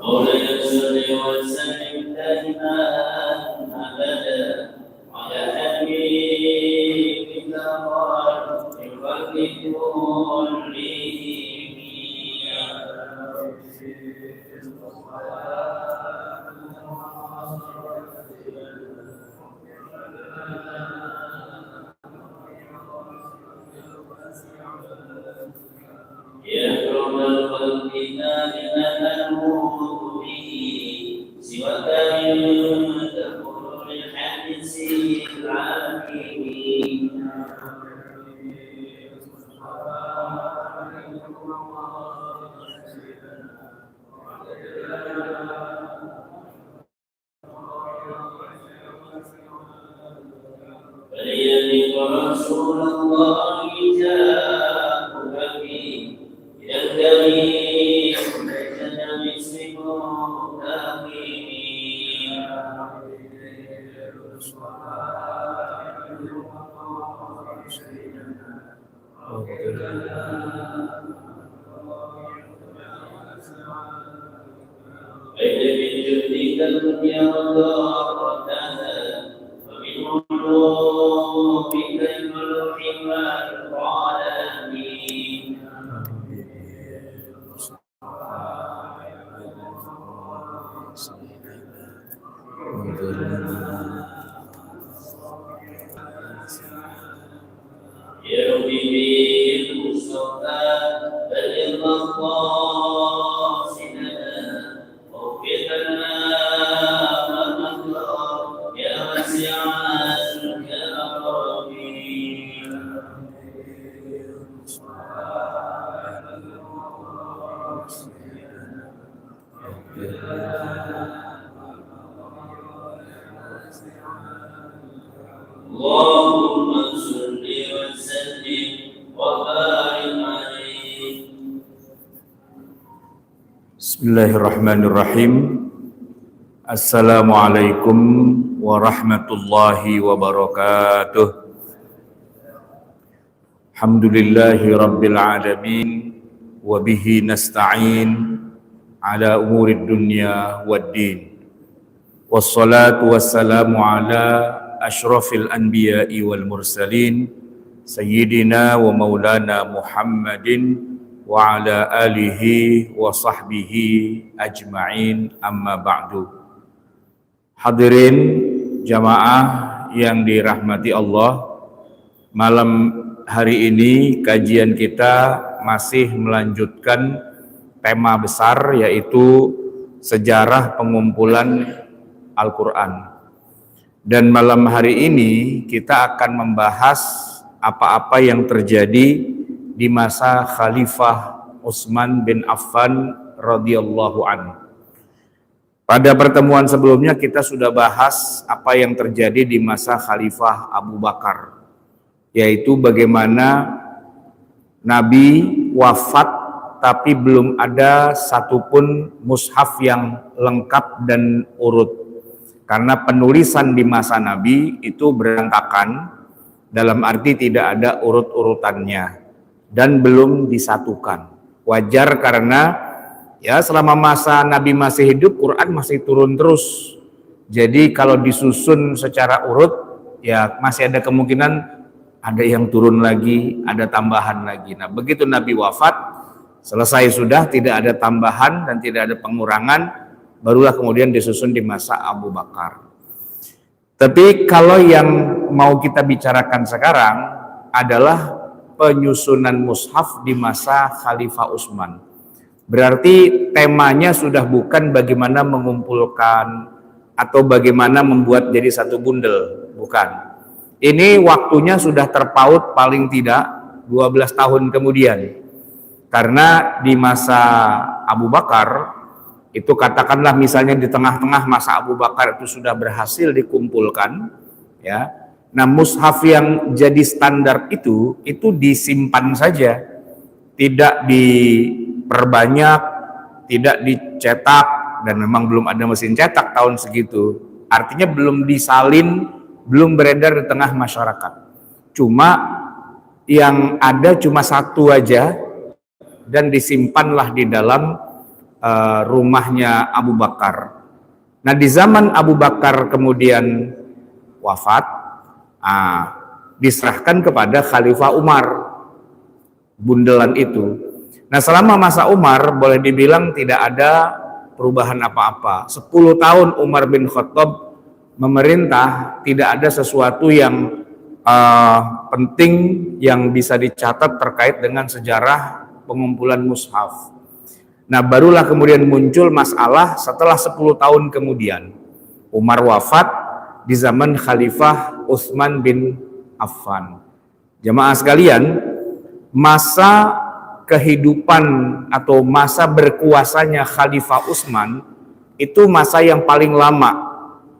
مولانا صل وسلم دائما ابدا على حبيبك الخلق كلهم. يا أكرم الخلق لما نموت به سواك تقول للحديث العالمين. فليلق رسول الله جاءك به ينتهي بين مسلم آمين. بين بجودك الدنيا وضارتها ومن علومك الملح والعالمين. يا ربي بالمصطفى بلغ مقاصدنا واغفر لنا ما مضى يا واسع الكرم. اللهم صل وسلم وبارك عليه. Bismillahirrahmanirrahim. Assalamualaikum warahmatullahi wabarakatuh. Alhamdulillahi rabbil alamin wa bihi nasta'in ala umurid dunya waddin. Wassalatu wassalamu ala asyrafil anbiya'i wal mursalin sayyidina wa maulana Muhammadin wa ala alihi wa sahbihi ajma'in, amma ba'du. Hadirin jamaah yang dirahmati Allah, malam hari ini kajian kita masih melanjutkan tema besar, yaitu sejarah pengumpulan Al-Quran. Dan malam hari ini kita akan membahas apa-apa yang terjadi di masa Khalifah Utsman bin Affan radhiyallahu anhu. Pada pertemuan sebelumnya kita sudah bahas apa yang terjadi di masa Khalifah Abu Bakar, yaitu bagaimana Nabi wafat tapi belum ada satupun mushaf yang lengkap dan urut. Karena penulisan di masa Nabi itu berantakan, dalam arti tidak ada urut-urutannya dan belum disatukan. Wajar karena ya selama masa Nabi masih hidup, Quran masih turun terus. Jadi kalau disusun secara urut, ya masih ada kemungkinan ada yang turun lagi, ada tambahan lagi. Nah, begitu Nabi wafat, selesai sudah, tidak ada tambahan dan tidak ada pengurangan, barulah kemudian disusun di masa Abu Bakar. Tapi kalau yang mau kita bicarakan sekarang adalah penyusunan mushaf di masa Khalifah Utsman. Berarti temanya sudah bukan bagaimana mengumpulkan atau bagaimana membuat jadi satu bundel, bukan. Ini waktunya sudah terpaut paling tidak 12 tahun kemudian. Karena di masa Abu Bakar, itu katakanlah misalnya di tengah-tengah masa Abu Bakar itu sudah berhasil dikumpulkan, ya. Nah, mushaf yang jadi standar itu disimpan saja, tidak diperbanyak, tidak dicetak, dan memang belum ada mesin cetak tahun segitu. Artinya belum disalin, belum beredar di tengah masyarakat. Cuma yang ada cuma satu aja dan disimpanlah di dalam rumahnya Abu Bakar. Nah, di zaman Abu Bakar kemudian wafat, diserahkan kepada Khalifah Umar bundelan itu. Nah, selama masa Umar boleh dibilang tidak ada perubahan apa-apa. 10 tahun Umar bin Khattab memerintah, tidak ada sesuatu yang penting yang bisa dicatat terkait dengan sejarah pengumpulan mushaf. Nah, barulah kemudian muncul masalah setelah 10 tahun kemudian. Umar wafat di zaman Khalifah Utsman bin Affan. Jamaah sekalian, masa kehidupan atau masa berkuasanya Khalifah Utsman itu masa yang paling lama.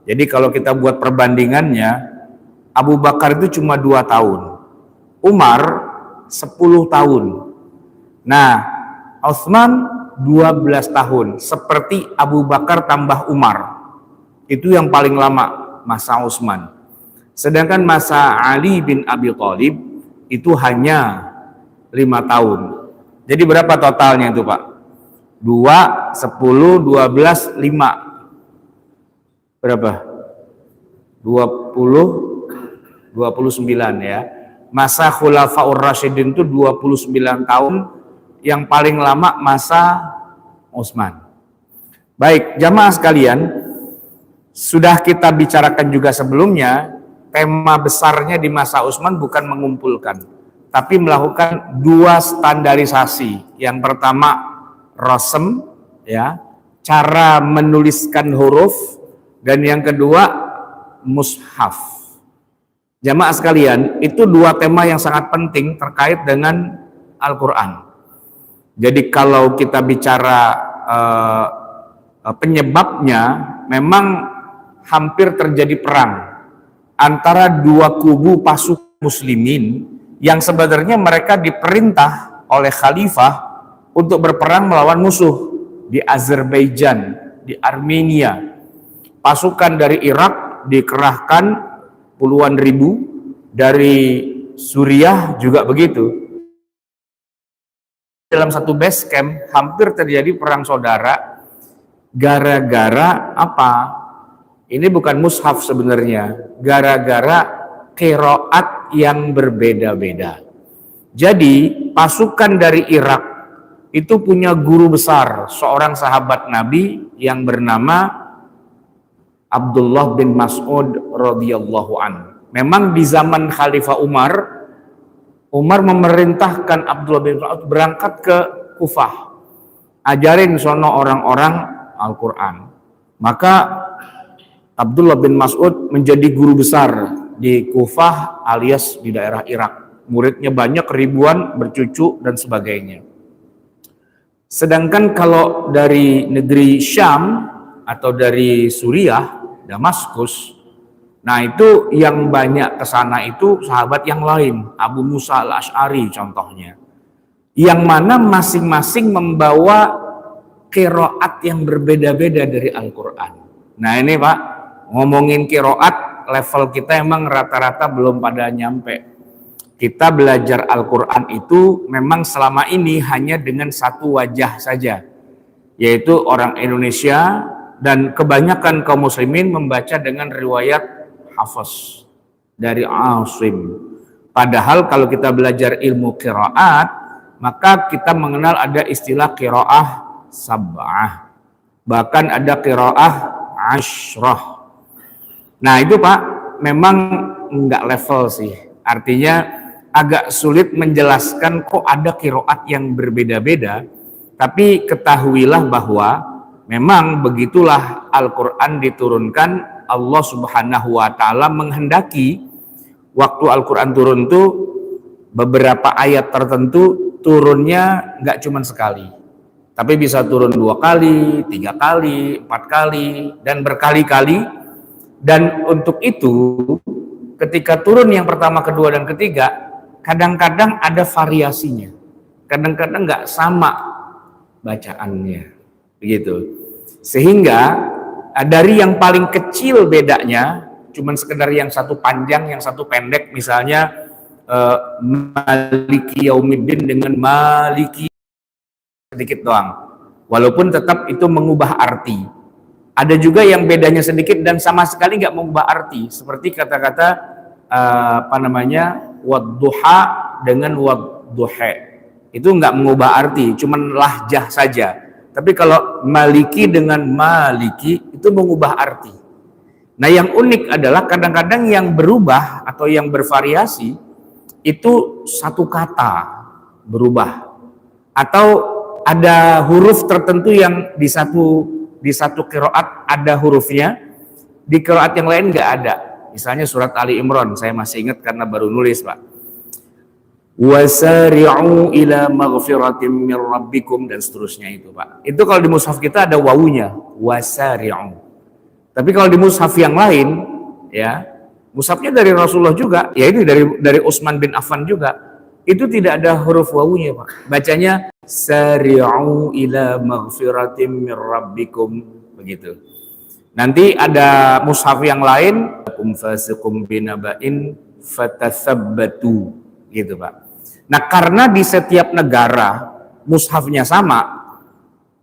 Jadi kalau kita buat perbandingannya, Abu Bakar itu cuma 2 tahun, Umar 10 tahun. Nah, Utsman 12 tahun, seperti Abu Bakar tambah Umar. Itu yang paling lama masa Utsman. Sedangkan masa Ali bin Abi Thalib itu hanya 5 tahun. Jadi berapa totalnya itu, Pak? 2, 10, 12, 5. Berapa? 29 ya. Masa Khulafaur Rasyidin itu 29 tahun, yang paling lama masa Utsman. Baik, jamaah sekalian, sudah kita bicarakan juga sebelumnya, tema besarnya di masa Utsman bukan mengumpulkan, tapi melakukan 2 standarisasi. Yang pertama rasm, ya, cara menuliskan huruf, dan yang kedua mushaf. Jamaah sekalian, itu 2 tema yang sangat penting terkait dengan Al-Quran. Jadi kalau kita bicara penyebabnya, memang hampir terjadi perang antara 2 kubu pasukan muslimin yang sebenarnya mereka diperintah oleh khalifah untuk berperang melawan musuh di Azerbaijan, di Armenia. Pasukan dari Irak dikerahkan puluhan ribu, dari Suriah juga begitu. Dalam satu base camp hampir terjadi perang saudara gara-gara apa? Ini bukan mushaf sebenarnya, gara-gara qiraat yang berbeda-beda. Jadi pasukan dari Irak itu punya guru besar, seorang sahabat Nabi yang bernama Abdullah bin Mas'ud radhiyallahu an. Memang di zaman Khalifah Umar memerintahkan Abdullah bin Mas'ud berangkat ke Kufah, ajarin sono orang-orang Al-Quran. Maka Abdullah bin Mas'ud menjadi guru besar di Kufah alias di daerah Irak. Muridnya banyak, ribuan, bercucu dan sebagainya. Sedangkan kalau dari negeri Syam atau dari Suriah, Damaskus, nah itu yang banyak ke sana itu sahabat yang lain, Abu Musa al-Asy'ari contohnya, yang mana masing-masing membawa qiraat yang berbeda-beda dari Al-Quran. Nah ini Pak, ngomongin qiraat, level kita emang rata-rata belum pada nyampe. Kita belajar Al-Quran itu memang selama ini hanya dengan satu wajah saja, yaitu orang Indonesia, dan kebanyakan kaum muslimin membaca dengan riwayat Hafs dari Asim. Padahal kalau kita belajar ilmu qiraat, maka kita mengenal ada istilah qiraah sab'ah, bahkan ada qiraah asyrah. Nah itu Pak, memang enggak level sih, artinya agak sulit menjelaskan kok ada qiraat yang berbeda-beda. Tapi ketahuilah bahwa memang begitulah Al-Quran diturunkan. Allah Subhanahu wa Ta'ala menghendaki waktu Al-Quran turun tuh beberapa ayat tertentu turunnya nggak cuma sekali, tapi bisa turun 2 kali, 3 kali, 4 kali, dan berkali-kali. Dan untuk itu ketika turun yang pertama, kedua, dan ketiga, kadang-kadang ada variasinya, kadang-kadang nggak sama bacaannya, begitu. Sehingga Dari yang paling kecil bedanya, cuman sekedar yang satu panjang, yang satu pendek, misalnya Maliki Yaumiddin dengan Maliki, sedikit doang. Walaupun tetap itu mengubah arti. Ada juga yang bedanya sedikit dan sama sekali nggak mengubah arti, seperti kata-kata wadduha dengan wadduhe. Itu nggak mengubah arti, cuman lahjah saja. Tapi kalau Maliki dengan Maliki itu mengubah arti. Nah, yang unik adalah kadang-kadang yang berubah atau yang bervariasi itu satu kata berubah, atau ada huruf tertentu yang di satu qiraat ada hurufnya, di qiraat yang lain nggak ada. Misalnya surat Ali Imran, saya masih ingat karena baru nulis, Pak. Wasari'u ila maghfiratim mir rabbikum, dan seterusnya itu, Pak. Itu kalau di mushaf kita ada wawunya, wasari'u. Tapi kalau di mushaf yang lain, ya, mushafnya dari Rasulullah juga, ya ini dari Utsman bin Affan juga, itu tidak ada huruf wawunya, Pak. Bacanya sari'u ila maghfiratim mir rabbikum, begitu. Nanti ada mushaf yang lain, kum fasiqum binaba'in fatathabbatu, gitu, Pak. Nah, karena di setiap negara mushafnya sama,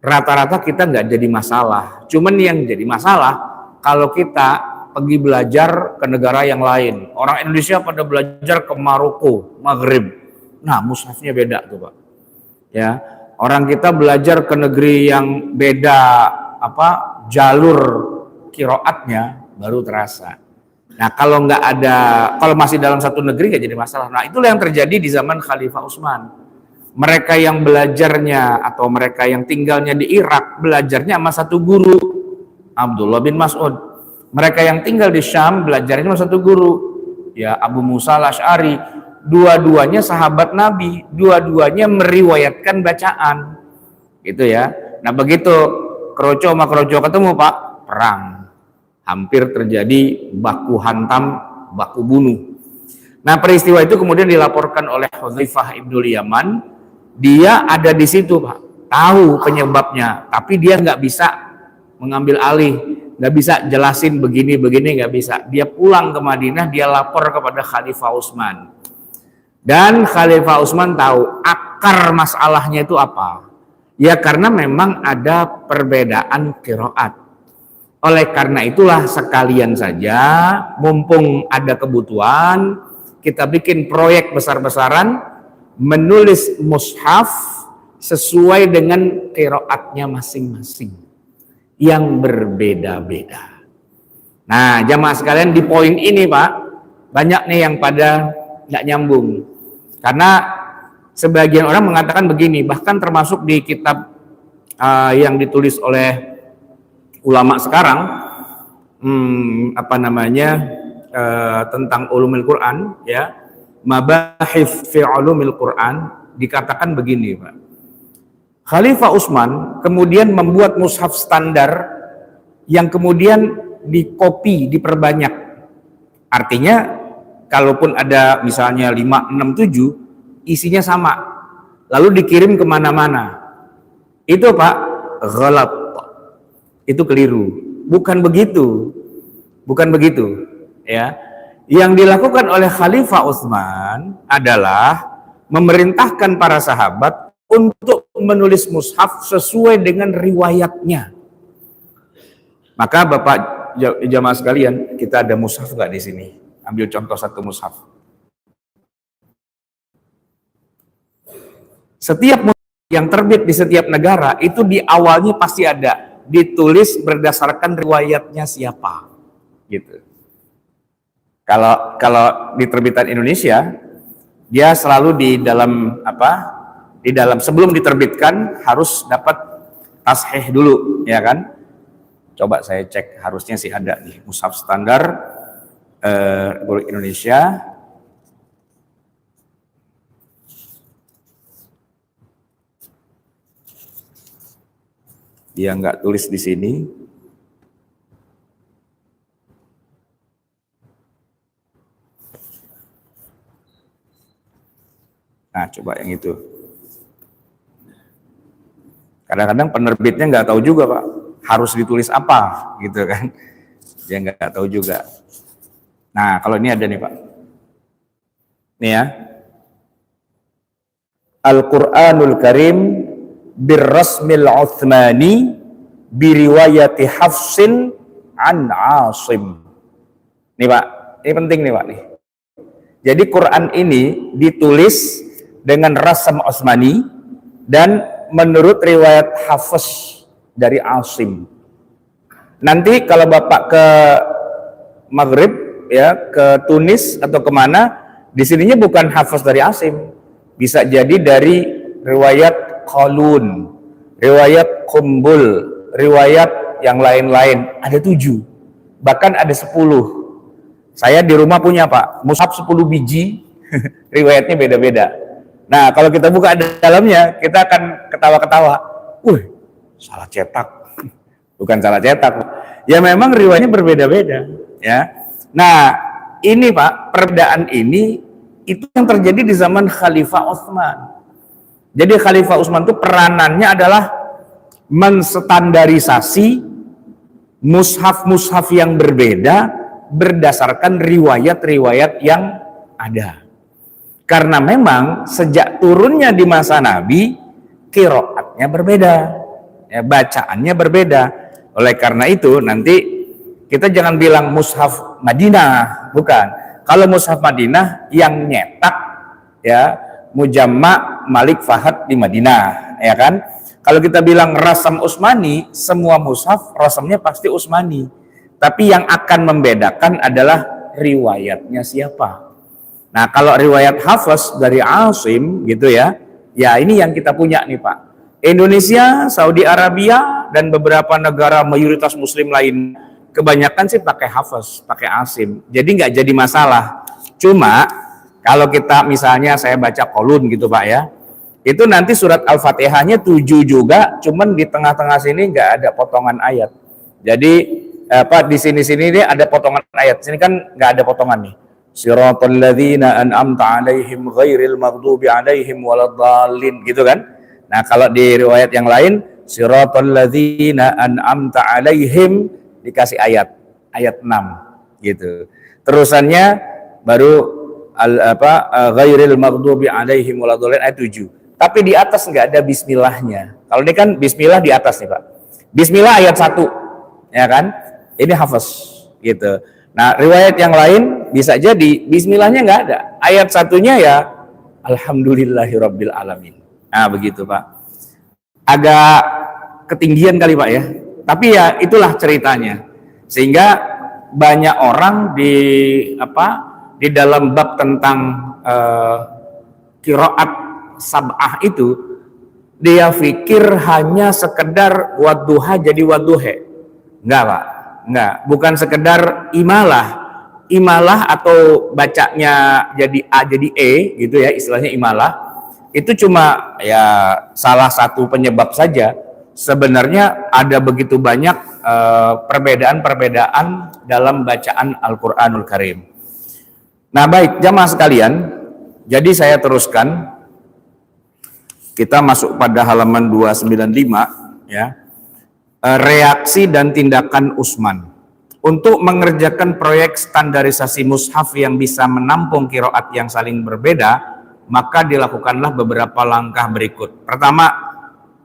rata-rata kita nggak jadi masalah. Cuman yang jadi masalah kalau kita pergi belajar ke negara yang lain. Orang Indonesia pada belajar ke Maroko, Maghrib. Nah, mushafnya beda tuh, Pak. Ya, orang kita belajar ke negeri yang beda jalur qiraatnya baru terasa. Nah, kalau masih dalam satu negeri nggak jadi masalah. Nah, itulah yang terjadi di zaman Khalifah Utsman. Mereka yang belajarnya atau mereka yang tinggalnya di Irak belajarnya sama satu guru, Abdullah bin Mas'ud. Mereka yang tinggal di Syam belajarnya sama satu guru, ya Abu Musa al-Asy'ari. Dua-duanya sahabat Nabi, dua-duanya meriwayatkan bacaan, gitu ya. Nah, begitu keroco sama keroco ketemu, Pak, perang. Hampir terjadi baku hantam, baku bunuh. Nah, peristiwa itu kemudian dilaporkan oleh Hudzaifah ibnul Yaman. Dia ada di situ, Pak, tahu penyebabnya, tapi dia nggak bisa mengambil alih, nggak bisa jelasin begini nggak bisa. Dia pulang ke Madinah, dia lapor kepada Khalifah Utsman. Dan Khalifah Utsman tahu akar masalahnya itu apa. Ya, karena memang ada perbedaan qiraat. Oleh karena itulah sekalian saja, mumpung ada kebutuhan, kita bikin proyek besar-besaran, menulis mushaf sesuai dengan qiraatnya masing-masing yang berbeda-beda. Nah, jamaah sekalian, di poin ini, Pak, banyak nih yang pada nggak nyambung. Karena sebagian orang mengatakan begini, bahkan termasuk di kitab yang ditulis oleh ulama sekarang, tentang ulumul Quran, ya, mabahith fi ulumil Quran, dikatakan begini, Pak. Khalifah Utsman kemudian membuat mushaf standar yang kemudian dikopi, diperbanyak. Artinya kalaupun ada misalnya 5, 6, 7, isinya sama, lalu dikirim kemana-mana. Itu, Pak, ghalat. Itu keliru. Bukan begitu. Ya. Yang dilakukan oleh Khalifah Utsman adalah memerintahkan para sahabat untuk menulis mushaf sesuai dengan riwayatnya. Maka Bapak jamaah sekalian, kita ada mushaf nggak di sini? Ambil contoh satu mushaf. Setiap mushaf yang terbit di setiap negara itu di awalnya pasti ada ditulis berdasarkan riwayatnya siapa, gitu. Kalau di terbitan Indonesia, dia selalu di dalam sebelum diterbitkan harus dapat tashih dulu, ya kan? Coba saya cek, harusnya sih ada nih mushaf standar Republik Indonesia. Dia nggak tulis di sini. Nah, coba yang itu. Kadang-kadang penerbitnya nggak tahu juga, Pak. harus ditulis apa gitu kan. Dia nggak tahu juga. Nah, kalau ini ada nih Pak. Nih ya. Al-Qur'anul Karim birrasmil Utsmani biriwayati Hafsin an Asim. Nih Pak, ini penting nih Pak nih. Jadi Quran ini ditulis dengan rasam Utsmani dan menurut riwayat Hafiz dari Asim. Nanti kalau Bapak ke Maghrib ya, ke Tunis atau kemana, di sininya bukan Hafiz dari Asim, bisa jadi dari riwayat Qalun, riwayat Qumbul, riwayat yang lain-lain. Ada 7, bahkan ada 10. Saya di rumah punya Pak, mushaf 10 biji, riwayatnya beda-beda. Nah kalau kita buka dalamnya, kita akan ketawa-ketawa. Salah cetak. Bukan salah cetak, ya memang riwayatnya berbeda-beda ya. Nah ini Pak, perbedaan ini itu yang terjadi di zaman Khalifah Utsman. Jadi Khalifah Utsman itu peranannya adalah menstandarisasi mushaf-mushaf yang berbeda berdasarkan riwayat-riwayat yang ada. Karena memang sejak turunnya di masa Nabi, qiraatnya berbeda, ya, bacaannya berbeda. Oleh karena itu nanti kita jangan bilang mushaf Madinah, bukan. Kalau mushaf Madinah yang nyetak ya Mujamma Malik Fahad di Madinah, ya kan? Kalau kita bilang rasam Utsmani, semua mushaf rasamnya pasti Utsmani. Tapi yang akan membedakan adalah riwayatnya siapa. Nah, kalau riwayat Hafiz dari Asim gitu ya, ya ini yang kita punya nih Pak. Indonesia, Saudi Arabia, dan beberapa negara mayoritas muslim lain kebanyakan sih pakai Hafiz, pakai Asim. Jadi nggak jadi masalah. Cuma kalau kita misalnya saya baca Qalun gitu Pak ya, itu nanti surat Al-Fatihahnya 7 juga, cuman di tengah-tengah sini nggak ada potongan ayat. Jadi di sini dia ada potongan ayat. Sini kan nggak ada potongan nih. Siratal ladzina an'amta 'alaihim ghairil maghdubi 'alaihim waladdallin gitu kan. Nah, kalau di riwayat yang lain siratal ladzina an'amta 'alaihim dikasih ayat 6 gitu. Terusannya baru ghairil maghdubi 'alaihim waladdallin ayat 7. Tapi di atas nggak ada bismillahnya. Kalau ini kan bismillah di atas nih Pak. Bismillah ayat 1. Ya kan? Ini Hafiz gitu. Nah, riwayat yang lain bisa jadi bismillahnya nggak ada. Ayat 1-nya ya alhamdulillahirabbil alamin. Nah, begitu Pak. Agak ketinggian kali Pak ya. Tapi ya itulah ceritanya. Sehingga banyak orang di dalam bab tentang qiraat sab'ah itu dia pikir hanya sekedar wadduha jadi wadduhe. Enggak Pak. Enggak, bukan sekedar imalah atau bacanya jadi A jadi E gitu ya, istilahnya imalah. Itu cuma ya salah satu penyebab saja. Sebenarnya ada begitu banyak perbedaan-perbedaan dalam bacaan Al-Qur'anul Karim. Nah, baik jamaah sekalian, jadi saya teruskan. Kita masuk pada halaman 295 ya. Reaksi dan tindakan Utsman untuk mengerjakan proyek standarisasi mushaf yang bisa menampung qiraat yang saling berbeda, maka dilakukanlah beberapa langkah berikut. Pertama,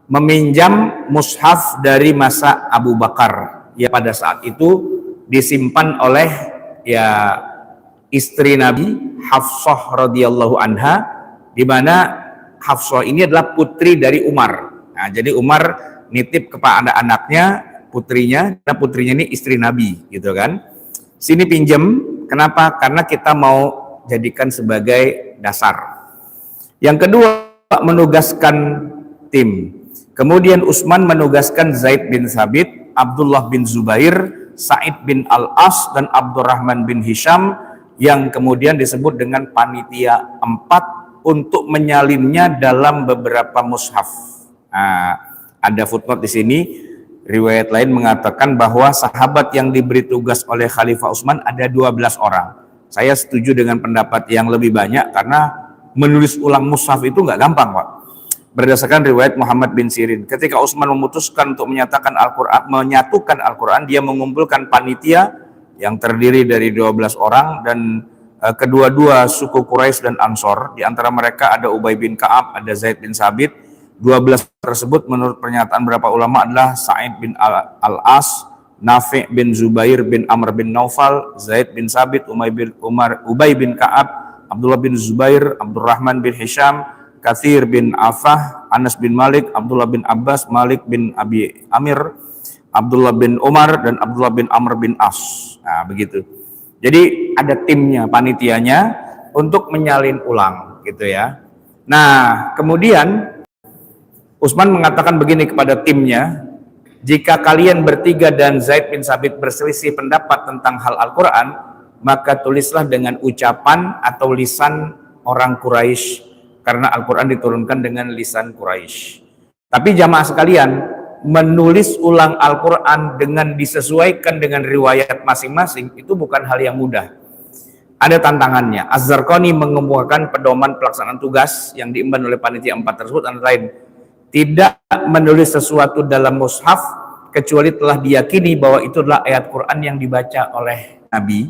meminjam mushaf dari masa Abu Bakar. Ya, pada saat itu disimpan oleh ya istri Nabi Hafsah radhiyallahu anha, di mana Hafsah ini adalah putri dari Umar. Nah, jadi Umar nitip kepada anaknya, putrinya, dan putrinya ini istri Nabi, gitu kan. Sini pinjem, kenapa? Karena kita mau jadikan sebagai dasar. Yang kedua, menugaskan tim. Kemudian Utsman menugaskan Zaid bin Thabit, Abdullah bin Zubair, Sa'id bin Al-As, dan Abdurrahman bin Hisham, yang kemudian disebut dengan panitia 4 untuk menyalinnya dalam beberapa mushaf. Nah, ada footnote di sini, riwayat lain mengatakan bahwa sahabat yang diberi tugas oleh Khalifah Utsman ada 12 orang. Saya setuju dengan pendapat yang lebih banyak karena menulis ulang mushaf itu nggak gampang Pak. berdasarkan riwayat Muhammad bin Sirin. Ketika Utsman memutuskan untuk menyatukan Al-Quran, dia mengumpulkan panitia yang terdiri dari 12 orang dan kedua-dua suku Quraisy dan Ansor. Di antara mereka ada Ubay bin Ka'ab, ada Zaid bin Sabit. 12 tersebut menurut pernyataan beberapa ulama adalah Sa'id bin Al-As, Nafi' bin Zubair bin Amr bin Naufal, Zaid bin Sabit, Ubay bin Ka'ab, Abdullah bin Zubair, Abdurrahman bin Hisham, Kathir bin Affah, Anas bin Malik, Abdullah bin Abbas, Malik bin Abi Amir, Abdullah bin Umar, dan Abdullah bin Amr bin As. Nah, begitu. Jadi ada timnya, panitianya untuk menyalin ulang gitu ya. Nah, kemudian Utsman mengatakan begini kepada timnya, jika kalian bertiga dan Zaid bin Sabit berselisih pendapat tentang hal Al-Quran, maka tulislah dengan ucapan atau lisan orang Quraisy, karena Al-Quran diturunkan dengan lisan Quraisy. Tapi jamaah sekalian, menulis ulang Al-Quran dengan disesuaikan dengan riwayat masing-masing itu bukan hal yang mudah. Ada tantangannya. Az-Zarqani mengemukakan pedoman pelaksanaan tugas yang diemban oleh panitia 4 tersebut antara lain, tidak menulis sesuatu dalam mushaf kecuali telah diyakini bahwa itu adalah ayat Quran yang dibaca oleh Nabi.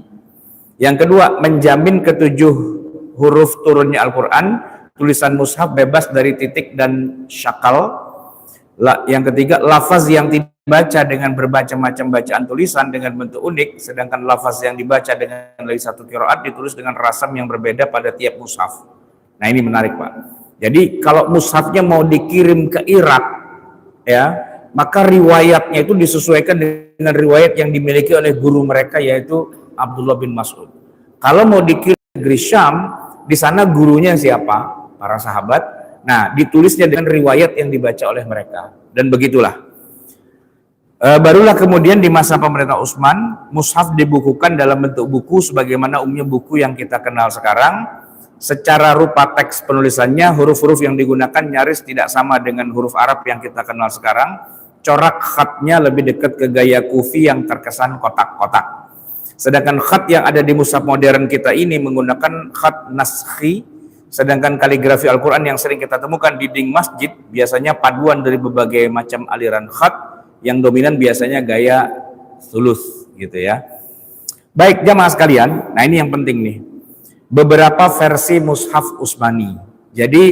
Yang kedua, menjamin ketujuh huruf turunnya Al-Quran, tulisan mushaf bebas dari titik dan syakal. Yang ketiga, lafaz yang dibaca dengan bermacam-macam bacaan tulisan dengan bentuk unik, sedangkan lafaz yang dibaca dengan dari satu qiraat ditulis dengan rasam yang berbeda pada tiap mushaf. Nah, ini menarik, Pak. Jadi kalau mushafnya mau dikirim ke Irak, ya, maka riwayatnya itu disesuaikan dengan riwayat yang dimiliki oleh guru mereka, yaitu Abdullah bin Mas'ud. Kalau mau dikirim ke negeri Syam, di sana gurunya siapa? Para sahabat. Nah, ditulisnya dengan riwayat yang dibaca oleh mereka. Dan begitulah. Barulah kemudian di masa pemerintah Utsman, mushaf dibukukan dalam bentuk buku sebagaimana umumnya buku yang kita kenal sekarang. Secara rupa teks penulisannya, huruf-huruf yang digunakan nyaris tidak sama dengan huruf Arab yang kita kenal sekarang. Corak khatnya lebih dekat ke gaya Kufi yang terkesan kotak-kotak. Sedangkan khat yang ada di mushaf modern kita ini menggunakan khat naskhi. Sedangkan kaligrafi Al-Quran yang sering kita temukan di dinding masjid biasanya paduan dari berbagai macam aliran khat, yang dominan biasanya gaya sulus gitu ya. Baik jamaah sekalian, nah ini yang penting nih. Beberapa versi mushaf Utsmani. Jadi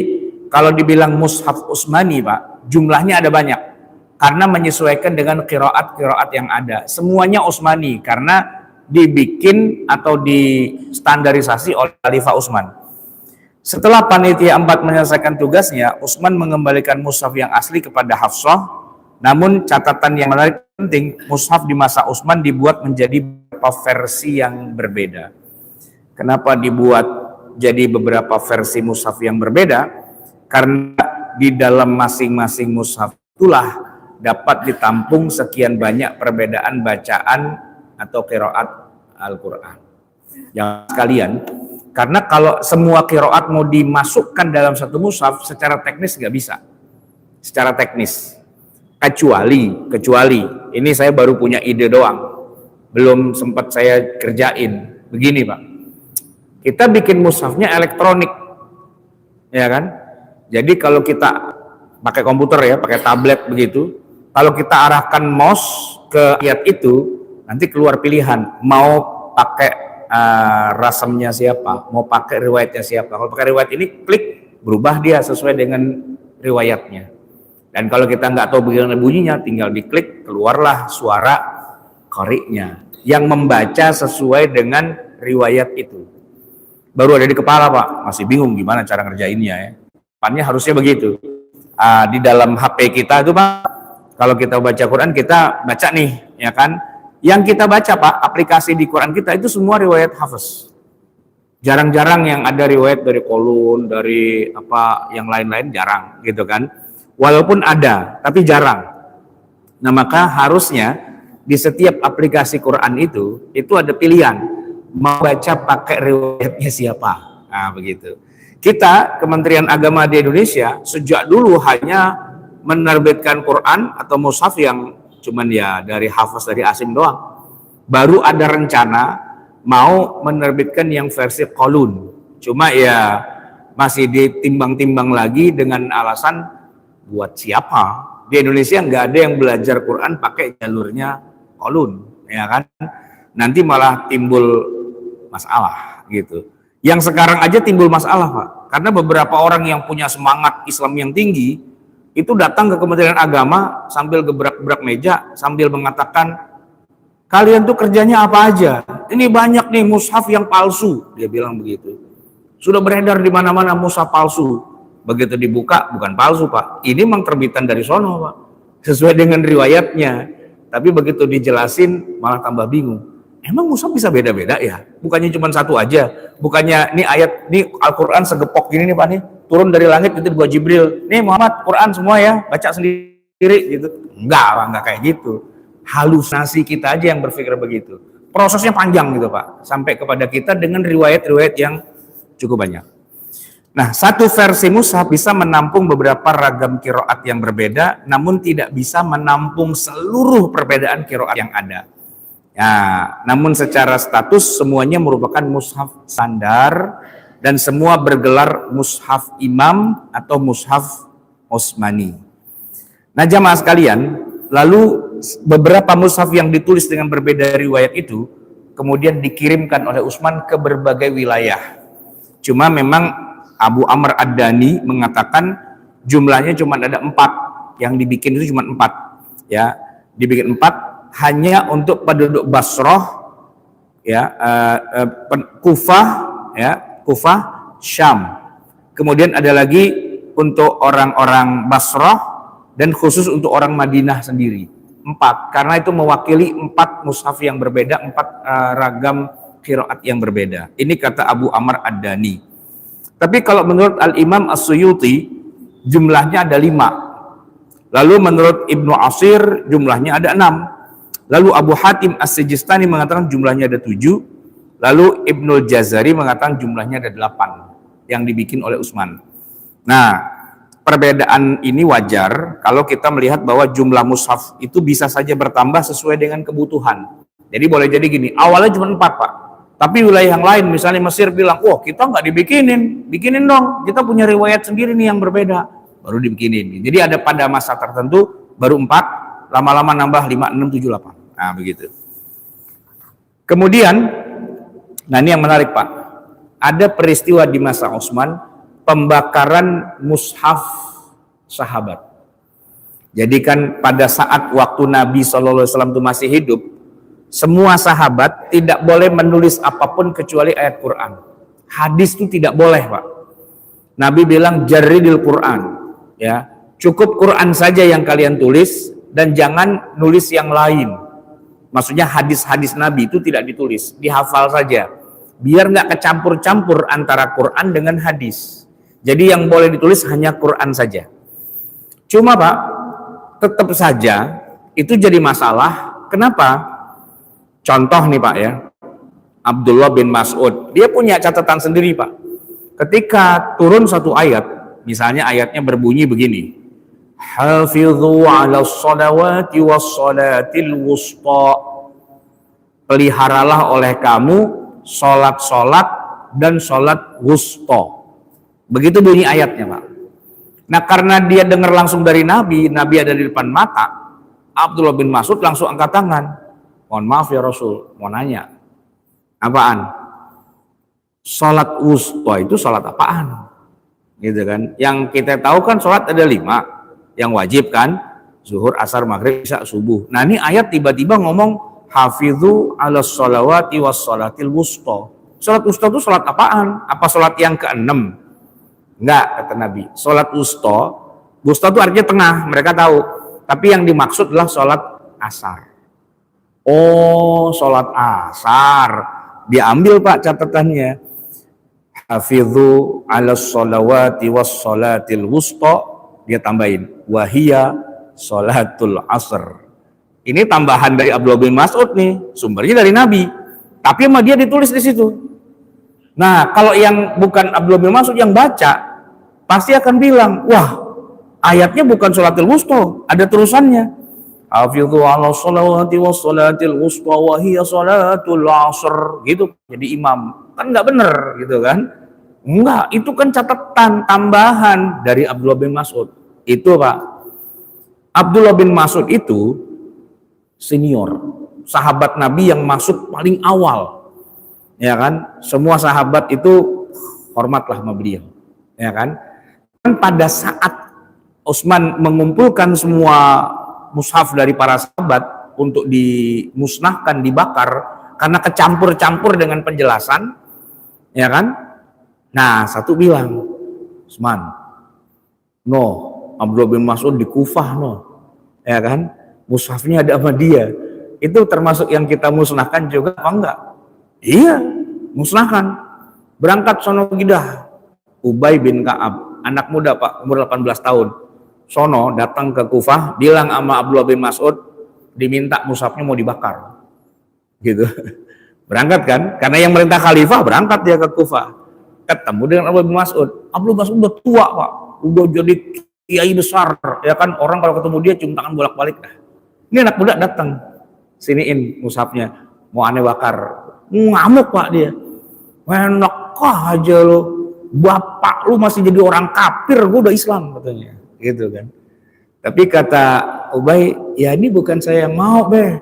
kalau dibilang mushaf Utsmani, Pak, jumlahnya ada banyak karena menyesuaikan dengan qiraat-qiraat yang ada. Semuanya Utsmani karena dibikin atau distandarisasi oleh Khalifah Utsman. Setelah panitia 4 menyelesaikan tugasnya, Utsman mengembalikan mushaf yang asli kepada Hafsah. Namun catatan yang menarik penting, mushaf di masa Utsman dibuat menjadi beberapa versi yang berbeda. Kenapa dibuat jadi beberapa versi mushaf yang berbeda? Karena di dalam masing-masing mushaf itulah dapat ditampung sekian banyak perbedaan bacaan atau qiraat Al-Quran. Yang sekalian, karena kalau semua qiraat mau dimasukkan dalam satu mushaf secara teknis nggak bisa. Secara teknis. Kecuali ini saya baru punya ide doang. Belum sempat saya kerjain. Begini, Pak. Kita bikin mushafnya elektronik, ya kan? Jadi kalau kita pakai komputer ya, pakai tablet begitu, kalau kita arahkan mouse ke ayat itu, nanti keluar pilihan mau pakai rasamnya siapa, mau pakai riwayatnya siapa. Kalau pakai riwayat ini, klik, berubah dia sesuai dengan riwayatnya. Dan kalau kita nggak tahu bagaimana bunyinya, tinggal diklik, keluarlah suara qari'nya yang membaca sesuai dengan riwayat itu. Baru ada di kepala, Pak. Masih bingung gimana cara ngerjainnya ya. Depannya harusnya begitu. Di dalam HP kita itu, Pak, kalau kita baca Quran, kita baca nih, ya kan? Yang kita baca, Pak, aplikasi di Quran kita itu semua riwayat Hafiz. Jarang-jarang yang ada riwayat dari Qulun, dari apa yang lain-lain, jarang gitu kan. Walaupun ada, tapi jarang. Nah, maka harusnya di setiap aplikasi Quran itu ada pilihan. Mau baca pakai riwayatnya siapa. Nah, begitu. Kita, Kementerian Agama di Indonesia, sejak dulu hanya menerbitkan Quran atau mushaf yang cuman ya dari hafaz dari Asim doang. Baru ada rencana mau menerbitkan yang versi Qulun. Cuma ya masih ditimbang-timbang lagi dengan alasan Buat siapa? Di Indonesia nggak ada yang belajar Quran pakai jalurnya kolun, ya kan? Nanti malah timbul masalah gitu. Yang sekarang aja timbul masalah, Pak. Karena beberapa orang yang punya semangat Islam yang tinggi itu datang ke Kementerian Agama sambil gebrak-gebrak meja sambil mengatakan, kalian tuh kerjanya apa aja? Ini banyak nih mushaf yang palsu, dia bilang begitu. Sudah beredar di mana-mana mushaf palsu. Begitu dibuka, bukan palsu, Pak. Ini memang terbitan dari sono, Pak. Sesuai dengan riwayatnya. Tapi begitu dijelasin, malah tambah bingung. Emang mushaf bisa beda-beda ya? Bukannya cuma satu aja? Bukannya ini ayat, ini Al-Quran segepok gini nih Pak nih, turun dari langit itu buat Jibril. Nih Muhammad, Quran semua ya, baca sendiri gitu. Enggak, Pak, enggak kayak gitu. Halusinasi kita aja yang berpikir begitu. Prosesnya panjang gitu Pak. Sampai kepada kita dengan riwayat-riwayat yang cukup banyak. Nah, satu versi mushaf bisa menampung beberapa ragam qiraat yang berbeda, namun tidak bisa menampung seluruh perbedaan qiraat yang ada. Ya, namun secara status semuanya merupakan mushaf standar dan semua bergelar mushaf imam atau mushaf Utsmani. Nah, jamaah sekalian, lalu beberapa mushaf yang ditulis dengan berbeda riwayat itu kemudian dikirimkan oleh Utsman ke berbagai wilayah. Cuma memang Abu Amr Ad-Dani mengatakan jumlahnya cuma ada 4, yang dibikin itu cuma 4, ya, dibikin 4 hanya untuk penduduk Basrah, ya, Kufah, ya, Kufah, Syam. Kemudian ada lagi untuk orang-orang Basrah dan khusus untuk orang Madinah sendiri. 4, karena itu mewakili 4 mushaf yang berbeda, 4 ragam qiraat yang berbeda. Ini kata Abu Amr Ad-Dani. Tapi kalau menurut Al-Imam As-Suyuti jumlahnya ada 5. Lalu menurut Ibnu Ashir jumlahnya ada 6. Lalu Abu Hatim As-Sijistani mengatakan jumlahnya ada 7. Lalu Ibnu Jazari mengatakan jumlahnya ada 8 yang dibikin oleh Utsman. Nah, perbedaan ini wajar kalau kita melihat bahwa jumlah mushaf itu bisa saja bertambah sesuai dengan kebutuhan. Jadi boleh jadi gini, awalnya cuma 4 Pak. Tapi wilayah yang lain, misalnya Mesir bilang, wah kita nggak bikinin dong, kita punya riwayat sendiri nih yang berbeda, baru dibikinin. Jadi ada pada masa tertentu baru 4, lama-lama nambah 5, 6, 7, 8. Nah begitu. Kemudian, nah ini yang menarik Pak, ada peristiwa di masa Utsman, pembakaran mushaf sahabat. Jadi kan pada saat waktu Nabi SAW itu masih hidup, semua sahabat tidak boleh menulis apapun kecuali ayat Quran. Hadis itu tidak boleh, Pak. Nabi bilang jaridil Quran, ya. Cukup Quran saja yang kalian tulis dan jangan nulis yang lain. Maksudnya hadis-hadis Nabi itu tidak ditulis, dihafal saja. Biar nggak kecampur-campur antara Quran dengan hadis. Jadi yang boleh ditulis hanya Quran saja. Cuma Pak, tetap saja itu jadi masalah. Kenapa? Contoh nih Pak ya, Abdullah bin Mas'ud, dia punya catatan sendiri Pak. Ketika turun satu ayat, misalnya ayatnya berbunyi begini, Hafidhu ala sholawati was sholatil wusta. Peliharalah oleh kamu sholat-sholat dan sholat wusta. Begitu bunyi ayatnya Pak. Nah karena dia dengar langsung dari Nabi, Nabi ada di depan mata, Abdullah bin Mas'ud langsung angkat tangan. Mohon maaf ya Rasul, mau nanya, apaan? Sholat wusta itu sholat apaan? Gitu kan? Yang kita tahu kan sholat ada 5, yang wajib kan, zuhur, asar, maghrib, isya, subuh. Nah ini ayat tiba-tiba ngomong hafidhu ala sholawati was sholatil wusta. Sholat wusta itu sholat apaan? Apa sholat yang ke-6? Enggak, kata Nabi. Sholat wusta itu artinya tengah, mereka tahu. Tapi yang dimaksud adalah sholat asar. Oh, sholat asar. Diambil Pak catatannya. Hafidhu ala sholawati was sholatil wusta. Dia tambahin. Wahiyya sholatul asr. Ini tambahan dari Abdullah bin Mas'ud nih. Sumbernya dari Nabi. Tapi sama dia ditulis di situ. Nah, kalau yang bukan Abdullah bin Mas'ud yang baca, pasti akan bilang, wah, ayatnya bukan sholatil wusta. Ada terusannya. Hafidhu ala sholawati was sholatil wusta wa hiya sholatul asr, gitu jadi imam kan nggak bener gitu kan. Enggak, itu kan catatan tambahan dari Abdullah bin Mas'ud. Itu Pak, Abdullah bin Mas'ud itu senior, sahabat Nabi yang masuk paling awal. Ya kan? Semua sahabat itu hormatlah sama beliau. Ya kan? Dan pada saat Utsman mengumpulkan semua mushaf dari para sahabat untuk dimusnahkan, dibakar karena kecampur-campur dengan penjelasan, ya kan? Nah, satu bilang, Utsman, no, Abdullah bin Mas'ud di Kufah, no, ya kan? Mushafnya ada sama dia. Itu termasuk yang kita musnahkan juga apa enggak? Iya, musnahkan. Berangkat sono gidah. Ubay bin Ka'ab, anak muda Pak, umur 18 tahun. Sono datang ke Kufah, bilang sama Abdullah bin Mas'ud, diminta mushafnya mau dibakar. Gitu. Berangkat kan? Karena yang merintah khalifah, berangkat dia ke Kufah. Ketemu dengan Abdullah bin Mas'ud. Abdullah bin Mas'ud udah tua Pak, udah jadi kiai besar, ya kan? Orang kalau ketemu dia cium tangan bolak-balik dah. Ini anak muda datang, siniin mushafnya, mau aneh bakar. Ngamuk Pak dia. Enak aja lo, bapak lu masih jadi orang kafir, gue udah Islam katanya, gitu kan. Tapi kata Ubay, ya ini bukan saya yang mau be,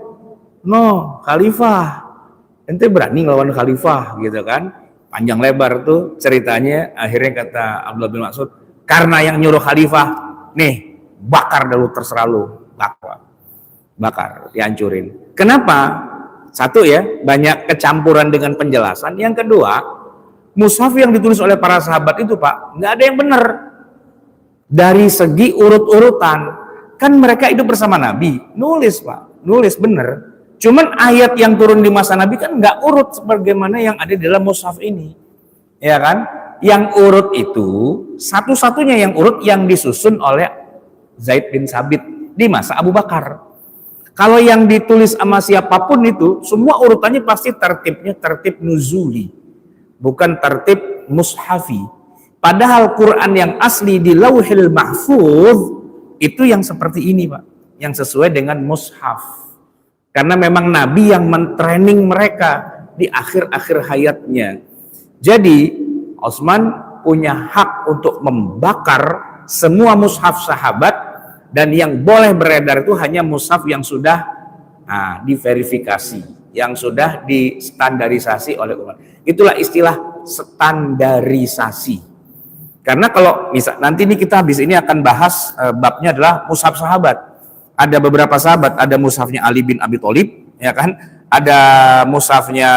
no, khalifah, ente berani ngelawan khalifah, gitu kan. Panjang lebar tuh ceritanya. Akhirnya kata Abdullah bin Mas'ud, karena yang nyuruh khalifah, nih bakar dulu, terserah lu, bakar, dihancurin. Kenapa? Satu ya, banyak kecampuran dengan penjelasan. Yang kedua, mushaf yang ditulis oleh para sahabat itu Pak, nggak ada yang benar. Dari segi urut-urutan, kan mereka hidup bersama Nabi, nulis Pak, nulis bener. Cuman ayat yang turun di masa Nabi kan nggak urut sebagaimana yang ada di dalam mushaf ini, ya kan? Yang urut itu satu-satunya yang urut yang disusun oleh Zaid bin Sabit di masa Abu Bakar. Kalau yang ditulis sama siapapun itu, semua urutannya pasti tertibnya tertib nuzuli, bukan tertib mushafi. Padahal Quran yang asli di Lauhil Mahfuz itu yang seperti ini Pak, yang sesuai dengan mushaf. Karena memang Nabi yang mentraining mereka di akhir-akhir hayatnya. Jadi Utsman punya hak untuk membakar semua mushaf sahabat, dan yang boleh beredar itu hanya mushaf yang sudah diverifikasi, yang sudah distandarisasi oleh umat. Itulah istilah standarisasi. Karena kalau misal nanti ini kita habis ini akan bahas babnya adalah mushaf sahabat. Ada beberapa sahabat, ada mushafnya Ali bin Abi Thalib, ya kan? Ada mushafnya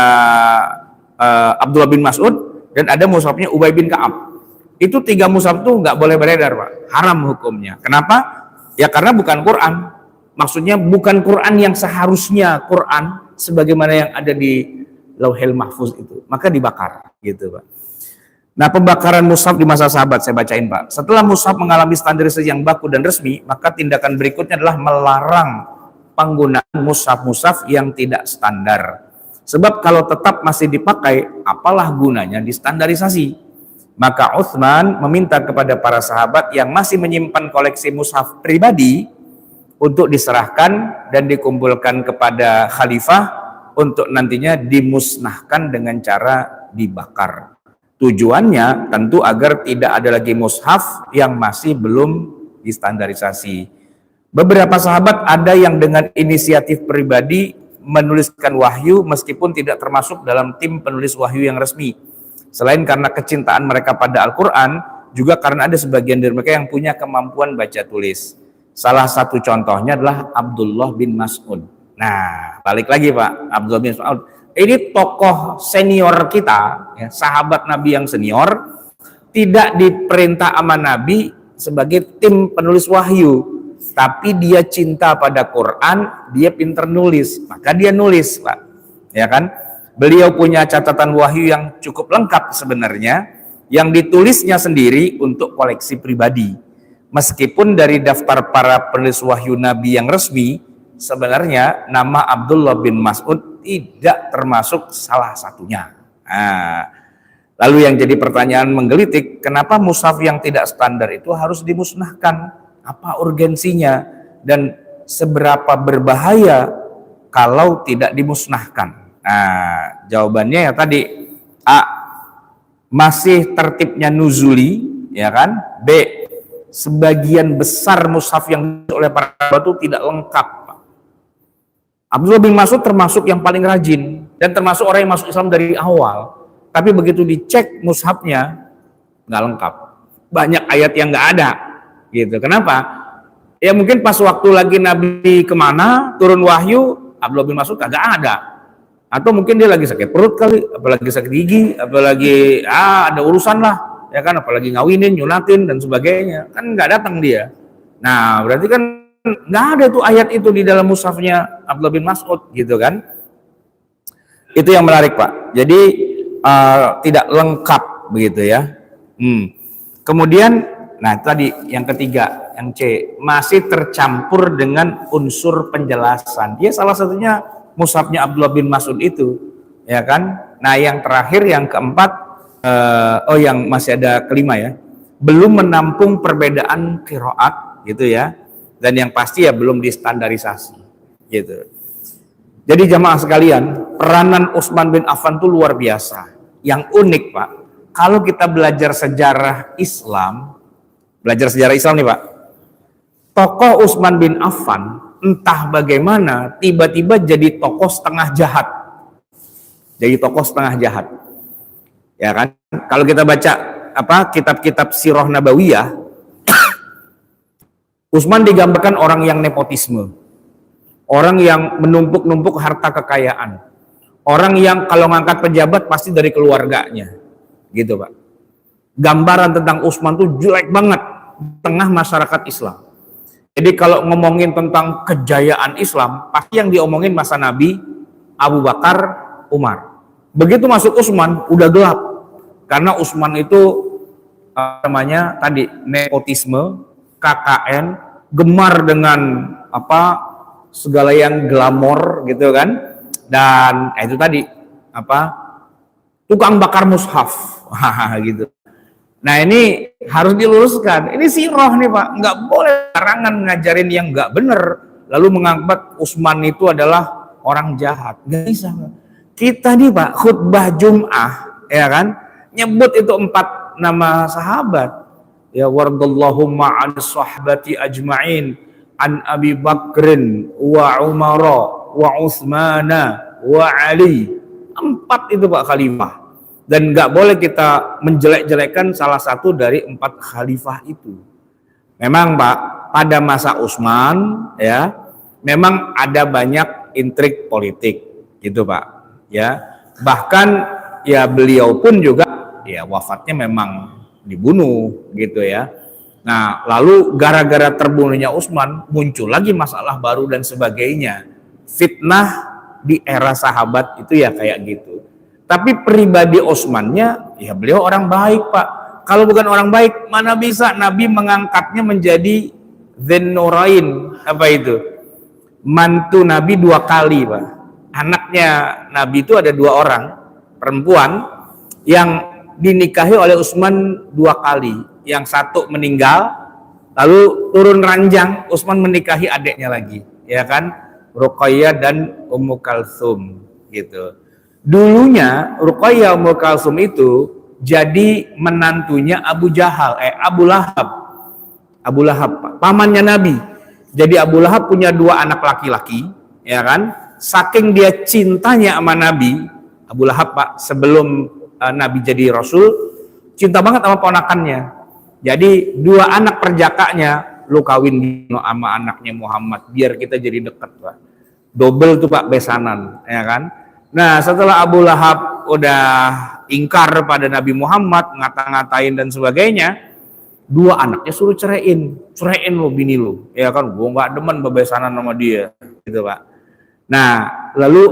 Abdullah bin Mas'ud, dan ada mushafnya Ubay bin Ka'ab. Itu 3 mushaf tuh nggak boleh beredar Pak, haram hukumnya. Kenapa? Ya karena bukan Quran. Maksudnya bukan Quran yang seharusnya Quran sebagaimana yang ada di Lauhil Mahfuz itu. Maka dibakar gitu Pak. Nah, pembakaran mushaf di masa sahabat saya bacain Pak. Setelah mushaf mengalami standarisasi yang baku dan resmi, maka tindakan berikutnya adalah melarang penggunaan mushaf-mushaf yang tidak standar. Sebab kalau tetap masih dipakai, apalah gunanya distandarisasi. Maka Utsman meminta kepada para sahabat yang masih menyimpan koleksi mushaf pribadi untuk diserahkan dan dikumpulkan kepada khalifah untuk nantinya dimusnahkan dengan cara dibakar. Tujuannya tentu agar tidak ada lagi mushaf yang masih belum distandarisasi. Beberapa sahabat ada yang dengan inisiatif pribadi menuliskan wahyu meskipun tidak termasuk dalam tim penulis wahyu yang resmi. Selain karena kecintaan mereka pada Al-Quran, juga karena ada sebagian dari mereka yang punya kemampuan baca tulis. Salah satu contohnya adalah Abdullah bin Mas'ud. Nah, balik lagi Pak, Abdullah bin Mas'ud. Ini tokoh senior kita, ya, sahabat Nabi yang senior, tidak diperintah sama Nabi sebagai tim penulis wahyu, tapi dia cinta pada Quran, dia pinter nulis, maka dia nulis Pak, ya kan? Beliau punya catatan wahyu yang cukup lengkap sebenarnya, yang ditulisnya sendiri untuk koleksi pribadi. Meskipun dari daftar para penulis wahyu Nabi yang resmi, sebenarnya nama Abdullah bin Mas'ud tidak termasuk salah satunya. Nah, lalu yang jadi pertanyaan menggelitik, kenapa mushaf yang tidak standar itu harus dimusnahkan? Apa urgensinya? Dan seberapa berbahaya kalau tidak dimusnahkan? Nah, jawabannya ya tadi, A, masih tertibnya nuzuli, ya kan? B, sebagian besar mushaf yang oleh para sahabat itu tidak lengkap. Abdullah bin Mas'ud termasuk yang paling rajin dan termasuk orang yang masuk Islam dari awal. Tapi begitu dicek mushafnya nggak lengkap, banyak ayat yang nggak ada, gitu. Kenapa? Ya mungkin pas waktu lagi Nabi kemana turun wahyu, Abdullah bin Mas'ud kagak ada. Atau mungkin dia lagi sakit perut kali, apalagi sakit gigi, apalagi ada urusan lah, ya kan, apalagi ngawinin, nyunatin dan sebagainya, kan nggak datang dia. Nah berarti kan nggak ada tuh ayat itu di dalam mushafnya Abdullah bin Mas'ud, gitu kan? Itu yang menarik, Pak. Jadi tidak lengkap begitu ya. Kemudian, nah tadi yang ketiga, yang C, masih tercampur dengan unsur penjelasan. Dia salah satunya mushafnya Abdullah bin Mas'ud itu, ya kan? Nah yang terakhir, yang keempat, yang masih ada kelima ya, belum menampung perbedaan qiraat, gitu ya. Dan yang pasti ya belum distandarisasi, gitu. Jadi jamaah sekalian, peranan Utsman bin Affan itu luar biasa. Yang unik, Pak, kalau kita belajar sejarah Islam nih, Pak, tokoh Utsman bin Affan entah bagaimana tiba-tiba jadi tokoh setengah jahat. Ya kan? Kalau kita baca kitab-kitab sirah nabawiyah, Utsman digambarkan orang yang nepotisme, orang yang menumpuk-numpuk harta kekayaan, orang yang kalau ngangkat pejabat pasti dari keluarganya, gitu Pak. Gambaran tentang Utsman tuh jelek banget di tengah masyarakat Islam. Jadi kalau ngomongin tentang kejayaan Islam, pasti yang diomongin masa Nabi, Abu Bakar, Umar. Begitu masuk Utsman, udah gelap, karena Utsman itu tadi nepotisme, KKN, gemar dengan segala yang glamor, gitu kan, dan itu tadi tukang bakar mushaf, gitu. Nah ini harus diluruskan, ini sirah nih Pak, nggak boleh karangan ngajarin yang nggak bener, lalu mengangkat Utsman itu adalah orang jahat, nggak bisa. Kita nih Pak, khutbah Jum'ah, ya kan, nyebut itu 4 nama sahabat, ya, wardallahumma an sahabati ajma'in, an Abi Bakrin wa Umara wa Utsmana wa Ali. 4 itu Pak khalifah. Dan nggak boleh kita menjelek-jelekan salah satu dari 4 khalifah itu. Memang Pak, pada masa Utsman ya, memang ada banyak intrik politik, gitu Pak. Ya, bahkan ya beliau pun juga ya wafatnya memang dibunuh, gitu ya. Nah, lalu gara-gara terbunuhnya Utsman muncul lagi masalah baru dan sebagainya. Fitnah di era sahabat itu ya kayak gitu. Tapi pribadi Utsmannya, ya beliau orang baik Pak. Kalau bukan orang baik, mana bisa Nabi mengangkatnya menjadi Dzun-Nurain, mantu Nabi 2 kali Pak. Anaknya Nabi itu ada 2 orang perempuan yang dinikahi oleh Utsman 2 kali. Yang satu meninggal, lalu turun ranjang, Utsman menikahi adiknya lagi, ya kan, Ruqayyah dan Ummu Kalsum, gitu. Dulunya Ruqayyah Ummu Kalsum itu jadi menantunya Abu Lahab, pamannya Nabi. Jadi Abu Lahab punya 2 anak laki-laki, ya kan? Saking dia cintanya sama Nabi, Abu Lahab Pak, sebelum Nabi jadi Rasul, cinta banget sama ponakannya. Jadi 2 anak perjakanya lu kawin sama anaknya Muhammad biar kita jadi dekat Pak. Double tuh Pak besanan, ya kan? Nah, setelah Abu Lahab udah ingkar pada Nabi Muhammad, ngata-ngatain dan sebagainya, 2 anaknya suruh ceraiin lo bini lo, ya kan, gua nggak demen bebesanan sama dia, gitu Pak. Nah, lalu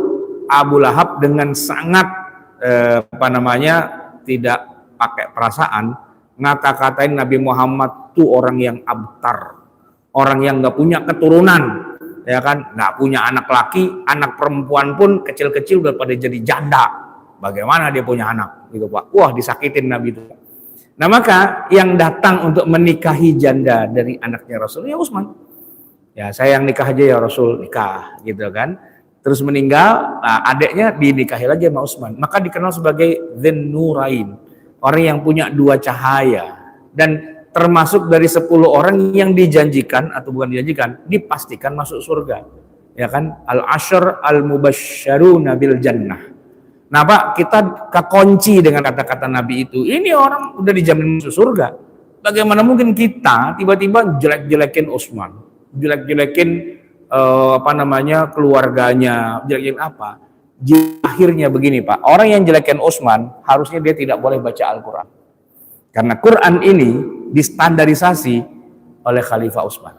Abu Lahab dengan sangat tidak pakai perasaan, ngata-katain Nabi Muhammad tuh orang yang abtar, orang yang nggak punya keturunan, ya kan, nggak punya anak laki, anak perempuan pun kecil-kecil udah pada jadi janda, bagaimana dia punya anak, gitu Pak. Wah, disakitin Nabi itu. Nah, maka yang datang untuk menikahi janda dari anaknya Rasul ya Utsman. Ya, saya yang nikah aja ya Rasul, nikah, gitu kan. Terus meninggal, nah, adiknya dinikahi lagi sama Utsman. Maka dikenal sebagai Dzun-Nurain, orang yang punya 2 cahaya. Dan termasuk dari 10 orang yang dijanjikan atau bukan dijanjikan, dipastikan masuk surga. Ya kan? Al-asyr al-mubasysyaruna bil jannah. Nah, Pak, kita kekunci dengan kata-kata Nabi itu. Ini orang udah dijamin masuk surga. Bagaimana mungkin kita tiba-tiba jelek-jelekin Utsman, jelek-jelekin keluarganya, jelekin apa? Akhirnya begini, Pak. Orang yang jelekin Utsman harusnya dia tidak boleh baca Al-Qur'an. Karena Quran ini distandarisasi oleh Khalifah Utsman.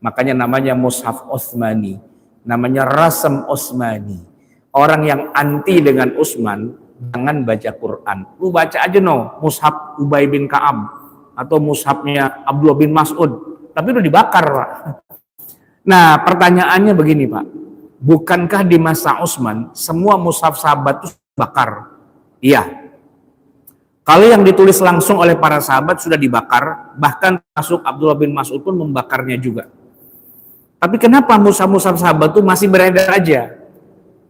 Makanya namanya Mushaf Utsmani, namanya Rasm Utsmani. Orang yang anti dengan Utsman jangan baca Quran. Lu baca aja Mushaf Ubay bin Ka'ab atau mushafnya Abdullah bin Mas'ud, tapi udah dibakar, Pak. Nah, pertanyaannya begini, Pak. Bukankah di masa Utsman semua mushaf sahabat itu bakar? Iya. Kalau yang ditulis langsung oleh para sahabat sudah dibakar, bahkan masuk Abdullah bin Mas'ud pun membakarnya juga. Tapi kenapa mushaf-mushaf sahabat itu masih beredar aja?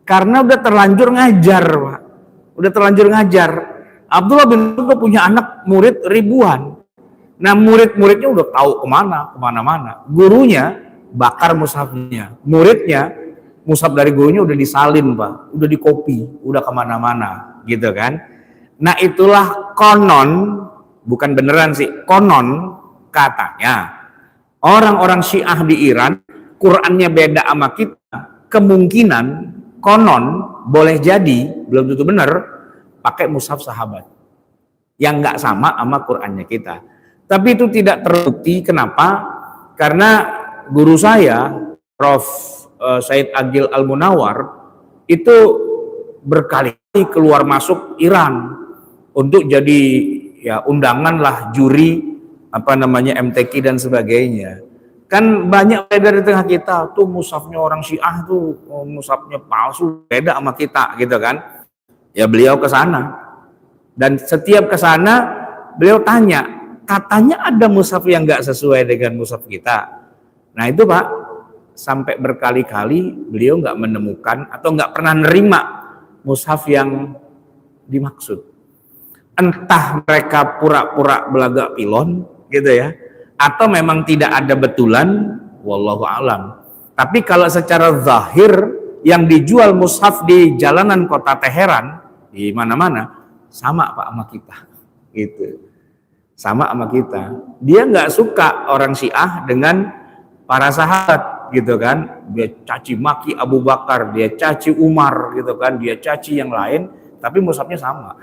Karena udah terlanjur ngajar, Pak. Udah terlanjur ngajar. Abdullah bin Mas'ud punya anak murid ribuan. Nah, murid-muridnya udah tahu kemana-mana. Gurunya bakar mushafnya. Muridnya, mushaf dari gurunya udah disalin, Pak. Udah dikopi, udah kemana-mana, gitu kan. Nah, itulah konon, bukan beneran sih, konon katanya orang-orang Syiah di Iran, Qurannya beda sama kita, kemungkinan konon boleh jadi, belum tentu benar, pakai mushaf sahabat yang nggak sama Qurannya kita. Tapi itu tidak terbukti. Kenapa? Karena guru saya, Prof. Said Agil Al-Munawar, itu berkali-kali keluar masuk Iran untuk jadi ya undangan lah juri MTQ dan sebagainya. Kan banyak beda di tengah kita tuh, mushafnya orang Syiah tuh mushafnya palsu, beda sama kita gitu kan. Ya beliau ke sana dan setiap ke sana beliau tanya, katanya ada mushaf yang nggak sesuai dengan mushaf kita. Nah itu, Pak, sampai berkali-kali beliau nggak menemukan atau nggak pernah nerima mushaf yang dimaksud. Entah mereka pura-pura belaga pilon gitu ya, atau memang tidak ada betulan, wallahu alam. Tapi kalau secara zahir yang dijual mushaf di jalanan kota Teheran di mana-mana sama, Pak, sama kita gitu. Sama sama kita. Dia nggak suka orang Syiah dengan para sahabat gitu kan. Dia caci maki Abu Bakar, dia caci Umar gitu kan, dia caci yang lain, tapi mushafnya sama.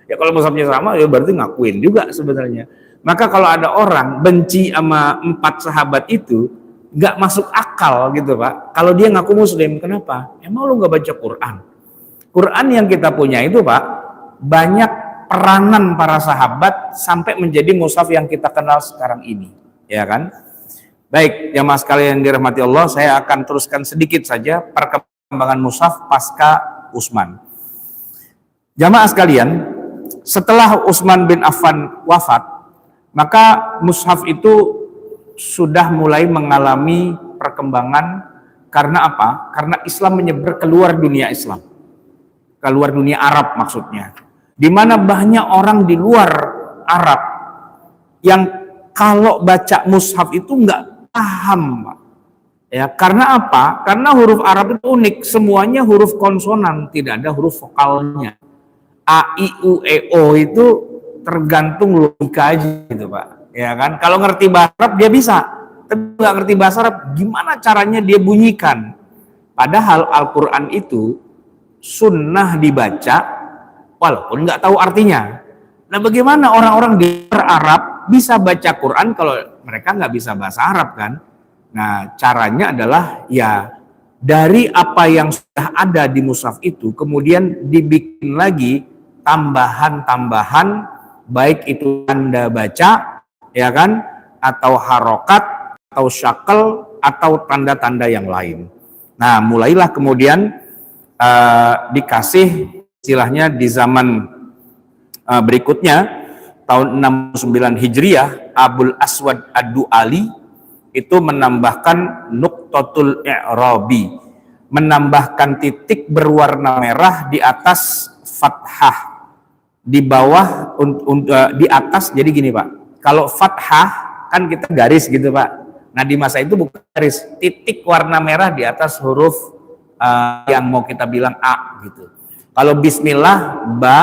Ya kalau mushafnya sama ya berarti ngakuin juga sebenarnya. Maka kalau ada orang benci sama 4 sahabat itu, nggak masuk akal gitu, Pak. Kalau dia ngaku muslim, kenapa? Emang lu nggak baca Quran? Quran yang kita punya itu, Pak, banyak peranan para sahabat sampai menjadi mushaf yang kita kenal sekarang ini, ya kan? Baik, jamaah sekalian yang dirahmati Allah, saya akan teruskan sedikit saja perkembangan mushaf pasca Utsman. Jamaah sekalian, setelah Utsman bin Affan wafat, maka mushaf itu sudah mulai mengalami perkembangan. Karena apa? Karena Islam menyebar keluar dunia Islam, keluar dunia Arab maksudnya, di mana banyak orang di luar Arab yang kalau baca mushaf itu nggak paham, Pak. Ya, karena apa? Karena huruf Arab itu unik, semuanya huruf konsonan, tidak ada huruf vokalnya. A, I, U, E, O itu tergantung logika aja gitu, Pak. Ya kan? Kalau ngerti bahasa Arab dia bisa, tapi nggak ngerti bahasa Arab, gimana caranya dia bunyikan? Padahal Al-Quran itu sunnah dibaca walaupun nggak tahu artinya. Nah, bagaimana orang-orang di Arab bisa baca Quran kalau mereka nggak bisa bahasa Arab kan? Nah, caranya adalah ya dari apa yang sudah ada di mushaf itu kemudian dibikin lagi tambahan-tambahan, baik itu tanda baca, ya kan, atau harokat, atau syakel, atau tanda-tanda yang lain. Nah, mulailah kemudian dikasih istilahnya di zaman berikutnya, tahun 69 Hijriah, Abul Aswad Ad-Du'ali itu menambahkan nuqtatul i'rabi, menambahkan titik berwarna merah di atas fathah, di bawah di atas. Jadi gini, Pak, Kalau fathah kan kita garis gitu Pak. Nah di masa itu bukan garis, titik warna merah di atas huruf yang mau kita bilang A gitu. Kalau bismillah ba,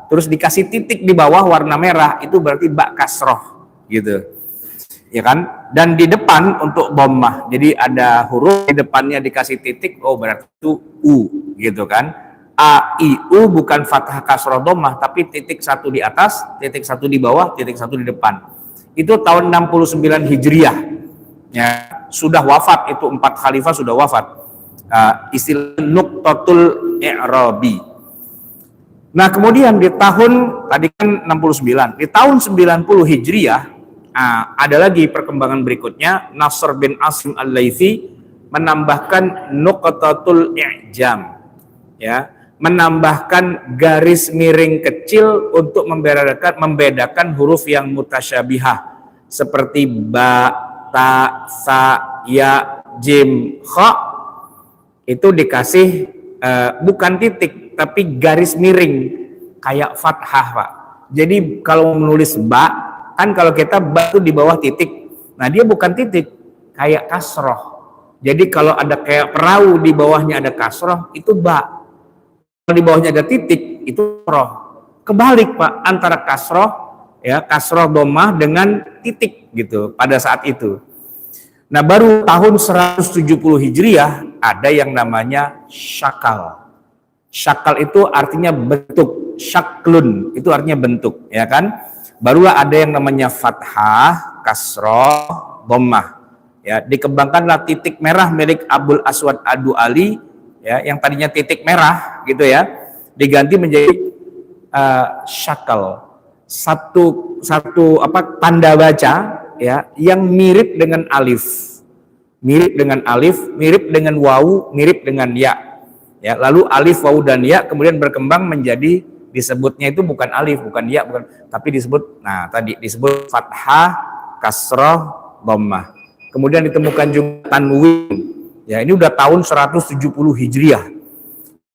terus dikasih titik di bawah warna merah, itu berarti ba kasroh gitu. Ya kan? Dan di depan untuk dhammah. Jadi ada huruf di depannya dikasih titik, oh berarti itu U gitu kan. A, I, U bukan fathah kasroh dhammah, tapi titik satu di atas, titik satu di bawah, titik satu di depan. Itu tahun 69 Hijriah. Ya, sudah wafat, itu 4 khalifah sudah wafat. Istilah nuqtatul i'rabi. Nah, kemudian di tahun tadi kan 69, di tahun 90 Hijriah ada lagi perkembangan berikutnya. Nasr bin Asim Al-Laythi menambahkan nuqtatul i'jam. Ya, menambahkan garis miring kecil untuk membedakan huruf yang mutasyabihah seperti ba, ta, sa, ya, jim, kha. Itu dikasih bukan titik tapi garis miring kayak fathah Pak. Jadi kalau menulis ba, kan kalau kita ba itu di bawah titik, nah dia bukan titik, kayak kasroh. Jadi kalau ada kayak perahu di bawahnya ada kasroh, itu ba. Kalau di bawahnya ada titik, itu roh. Kebalik Pak, antara kasroh, ya kasroh dhammah dengan titik gitu pada saat itu. Nah baru tahun 170 Hijriah ada yang namanya syakal. Syakal itu artinya bentuk, syaklun itu artinya bentuk, ya kan? Barulah ada yang namanya fathah, kasroh, dhammah. Ya, dikembangkanlah titik merah milik Abul Aswad Ad-Du'ali, ya, yang tadinya titik merah gitu ya, diganti menjadi syakal. Satu tanda baca ya yang mirip dengan alif. Mirip dengan alif, mirip dengan wawu, mirip dengan ya. Ya, lalu alif, wawu dan ya kemudian berkembang menjadi disebutnya itu bukan alif, bukan ya, bukan, tapi disebut tadi disebut fathah, kasroh, dhammah. Kemudian ditemukan juga tanwin. Ya, ini udah tahun 170 Hijriah.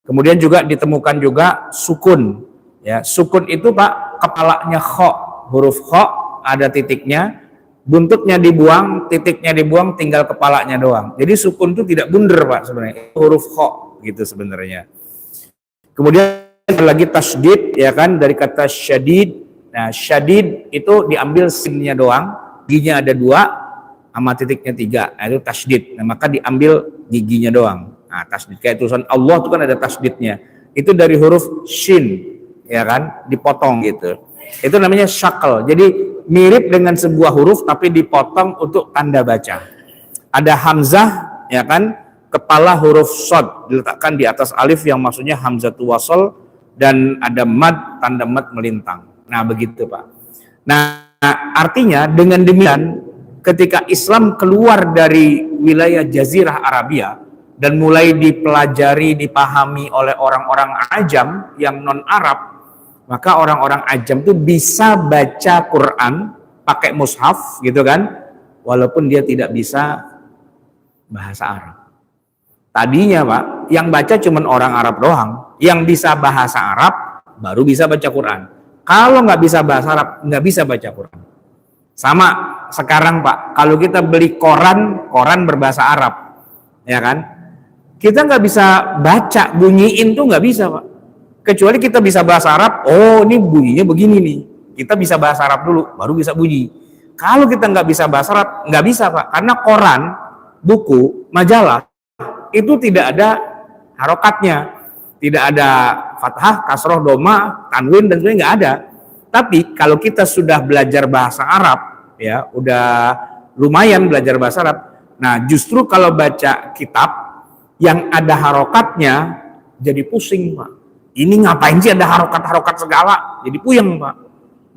Kemudian juga ditemukan juga sukun. Ya, sukun itu Pak, kepalanya kha, huruf kha ada titiknya, buntutnya dibuang, titiknya dibuang, tinggal kepalanya doang. Jadi sukun itu tidak bunder Pak sebenarnya. Huruf kha gitu sebenarnya. Kemudian ada lagi tasydid, ya kan, dari kata syadid. Nah, syadid itu diambil sinnya doang, giginya ada 2 sama titiknya 3. Nah, itu tasydid. Nah, maka diambil giginya doang. Nah, tasydid kayak tulisan Allah itu kan ada tasydidnya. Itu dari huruf shin, ya kan, dipotong gitu. Itu namanya syakal. Jadi mirip dengan sebuah huruf tapi dipotong untuk tanda baca. Ada hamzah, ya kan, kepala huruf shad diletakkan di atas alif yang maksudnya hamzatul wasl, dan ada mad, tanda mad melintang. Nah, begitu Pak. Nah, artinya dengan demikian ketika Islam keluar dari wilayah Jazirah Arabia dan mulai dipelajari, dipahami oleh orang-orang Ajam yang non-Arab, maka orang-orang Ajam itu bisa baca Quran pakai mushaf gitu kan, walaupun dia tidak bisa bahasa Arab. Tadinya Pak, yang baca cuma orang Arab doang, yang bisa bahasa Arab baru bisa baca Quran. Kalau nggak bisa bahasa Arab, nggak bisa baca Quran. Sama sekarang Pak, kalau kita beli koran berbahasa Arab, ya kan, kita nggak bisa baca, bunyiin tuh nggak bisa Pak. Kecuali kita bisa bahasa Arab, oh ini bunyinya begini nih. Kita bisa bahasa Arab dulu, baru bisa bunyi. Kalau kita nggak bisa bahasa Arab, nggak bisa Pak. Karena koran, buku, majalah, itu tidak ada harokatnya. Tidak ada fathah, kasroh, doma, tanwin, dan sebagainya nggak ada. Tapi kalau kita sudah belajar bahasa Arab, ya udah lumayan belajar bahasa Arab. Nah justru kalau baca kitab yang ada harokatnya, jadi pusing Pak. Ini ngapain sih ada harokat-harokat segala? Jadi puyeng Pak.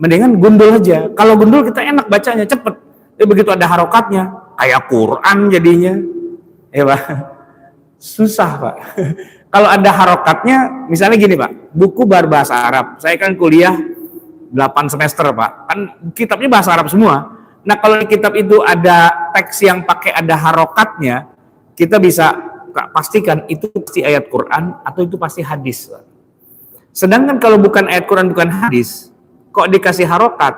Mendingan gundul aja. Kalau gundul kita enak bacanya, cepet. Tapi begitu ada harokatnya, kayak Quran jadinya. Ya Pak. Susah Pak. Kalau ada harokatnya, misalnya gini Pak, buku berbahasa Arab. Saya kan kuliah 8 semester Pak. Kan kitabnya bahasa Arab semua. Nah kalau di kitab itu ada teks yang pakai ada harokatnya, kita bisa pastikan itu pasti ayat Quran atau itu pasti hadis Pak. Sedangkan kalau bukan ayat Quran, bukan hadis, kok dikasih harokat,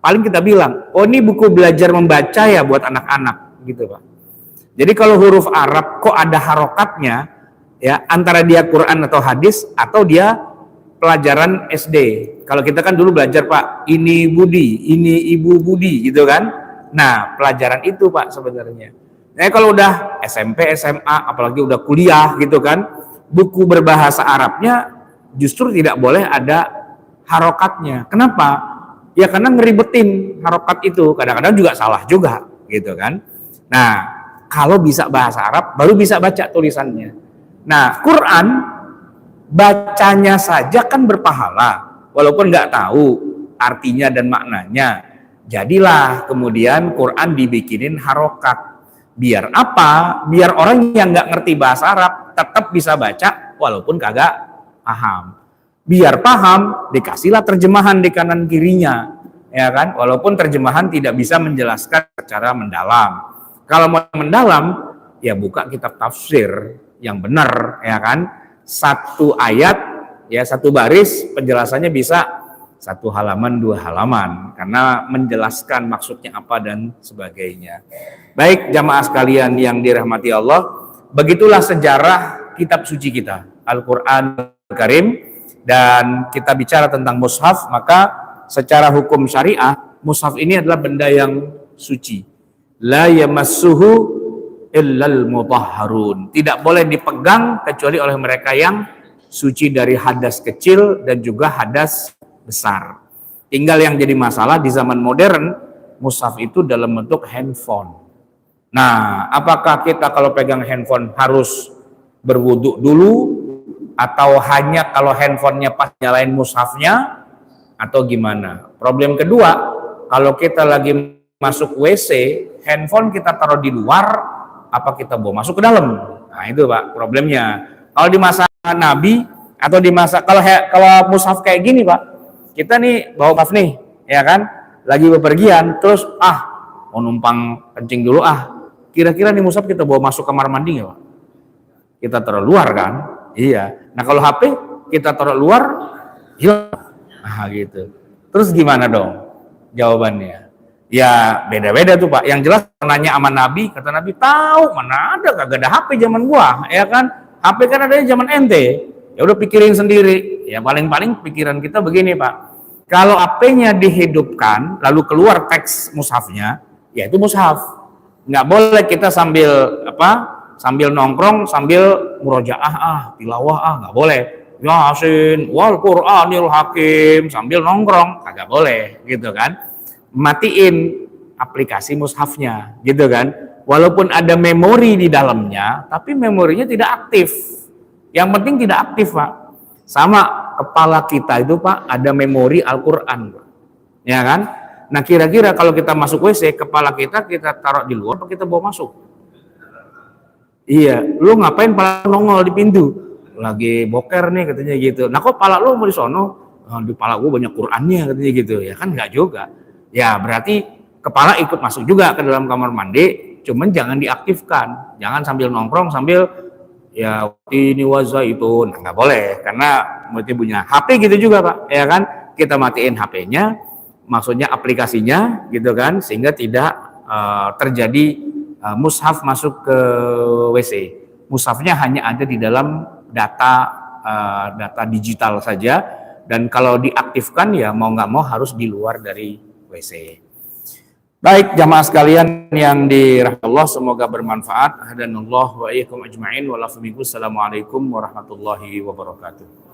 paling kita bilang, oh ini buku belajar membaca ya buat anak-anak gitu Pak. Jadi kalau huruf Arab kok ada harokatnya, ya antara dia Quran atau hadis atau dia pelajaran SD. Kalau kita kan dulu belajar Pak, ini Budi, ini Ibu Budi gitu kan. Nah pelajaran itu Pak sebenarnya. Nah kalau udah SMP, SMA, apalagi udah kuliah gitu kan, buku berbahasa Arabnya justru tidak boleh ada harokatnya. Kenapa? Ya karena ngeribetin harokat itu, kadang-kadang juga salah juga gitu kan. Nah kalau bisa bahasa Arab baru bisa baca tulisannya. Nah Quran bacanya saja kan berpahala walaupun nggak tahu artinya dan maknanya. Jadilah kemudian Quran dibikinin harokat. Biar apa? Biar orang yang nggak ngerti bahasa Arab tetap bisa baca walaupun kagak paham. Biar paham, dikasihlah terjemahan di kanan kirinya, ya kan? Walaupun terjemahan tidak bisa menjelaskan secara mendalam. Kalau mau mendalam, ya buka kitab tafsir yang benar, ya kan? Satu ayat, ya satu baris, penjelasannya bisa 1 halaman, 2 halaman, karena menjelaskan maksudnya apa dan sebagainya. Baik jamaah sekalian yang dirahmati Allah, begitulah sejarah kitab suci kita, Al-Quran Al-Karim. Dan kita bicara tentang mushaf, maka secara hukum syariah mushaf ini adalah benda yang suci. La yamassuhu illal mutahharun. Tidak boleh dipegang kecuali oleh mereka yang suci dari hadas kecil dan juga hadas besar. Tinggal yang jadi masalah di zaman modern, mushaf itu dalam bentuk handphone. Nah, apakah kita kalau pegang handphone harus berwudu dulu? Atau hanya kalau handphonenya pas nyalain mushafnya atau gimana? Problem kedua, kalau kita lagi masuk WC, handphone kita taruh di luar, apa kita bawa masuk ke dalam? Nah itu Pak problemnya. Kalau di masa Nabi atau di masa kalau mushaf kayak gini Pak, kita nih bawa mushaf nih, ya kan? Lagi bepergian, terus mau numpang kencing dulu kira-kira nih mushaf kita bawa masuk kamar mandi nggak Pak? Kita taruh luar kan? Iya. Nah kalau HP kita taruh luar, hilang. Gitu. Terus gimana dong jawabannya? Ya beda-beda tuh Pak. Yang jelas nanya sama Nabi, kata Nabi tahu mana ada, kagak ada HP zaman gua, ya kan? HP kan adanya zaman ente. Ya udah pikirin sendiri. Ya paling-paling pikiran kita begini Pak. Kalau HP-nya dihidupkan, lalu keluar teks mushafnya, ya itu mushaf. Nggak boleh kita sambil nongkrong, sambil murojaah, tilawah, nggak boleh. Yasin, wal Qur'anil Hakim, sambil nongkrong, kagak boleh, gitu kan. Matiin aplikasi mushafnya, gitu kan. Walaupun ada memori di dalamnya, tapi memorinya tidak aktif. Yang penting tidak aktif, Pak. Sama kepala kita itu, Pak, ada memori Al-Quran, Pak. Ya kan? Nah, kira-kira kalau kita masuk WC, kepala kita taruh di luar, apa kita bawa masuk? Iya, lu ngapain pala nongol di pintu? Lagi boker nih katanya gitu. Nah kok pala lu mau di sono? Di pala gua banyak Qur'annya katanya gitu. Ya kan enggak juga. Ya berarti kepala ikut masuk juga ke dalam kamar mandi, cuman jangan diaktifkan. Jangan sambil nongkrong sambil ya ini waza itu. Nah, enggak boleh karena berarti punya HP gitu juga, Pak. Ya kan? Kita matiin HP-nya, maksudnya aplikasinya gitu kan, sehingga tidak terjadi mushaf masuk ke WC. Mushafnya hanya ada di dalam data digital saja, dan kalau diaktifkan ya mau nggak mau harus di luar dari WC. Baik jamaah sekalian yang dirahmati Allah, semoga bermanfaat. Hadanallahu wa iyyakum ajma'in. Assalamualaikum warahmatullahi wabarakatuh.